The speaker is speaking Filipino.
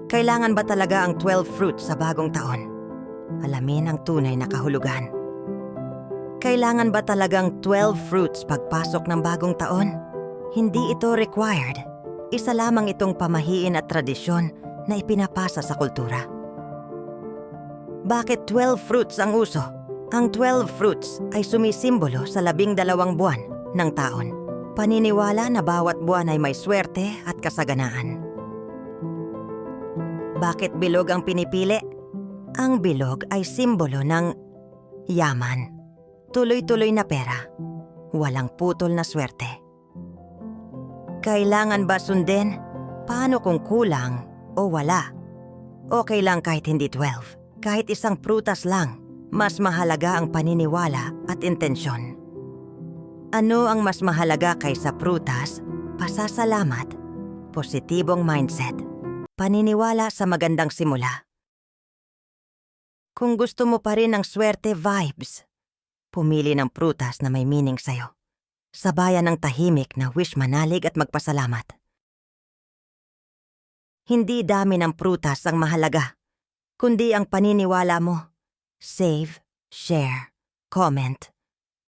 Kailangan ba talaga ang 12 fruits sa bagong taon? Alamin ang tunay na kahulugan. Kailangan ba talagang 12 fruits pagpasok ng bagong taon? Hindi ito required. Isa lamang itong pamahiin at tradisyon na ipinapasa sa kultura. Bakit 12 fruits ang uso? Ang 12 fruits ay sumisimbolo sa 12 buwan ng taon. Paniniwala na bawat buwan ay may swerte at kasaganaan. Bakit bilog ang pinipili? Ang bilog ay simbolo ng yaman, tuloy-tuloy na pera, walang putol na swerte. Kailangan ba sundin? Paano kung kulang o wala? Okay lang kahit hindi 12. Kahit isang prutas lang, mas mahalaga ang paniniwala at intensyon. Ano ang mas mahalaga kaysa prutas? Pasasalamat, positibong mindset, paniniwala sa magandang simula. Kung gusto mo pa rin ng swerte vibes, pumili ng prutas na may meaning sa'yo. Sabayan ng tahimik na wish manalig at magpasalamat. Hindi dami ng prutas ang mahalaga, kundi ang paniniwala mo. Save, share, comment,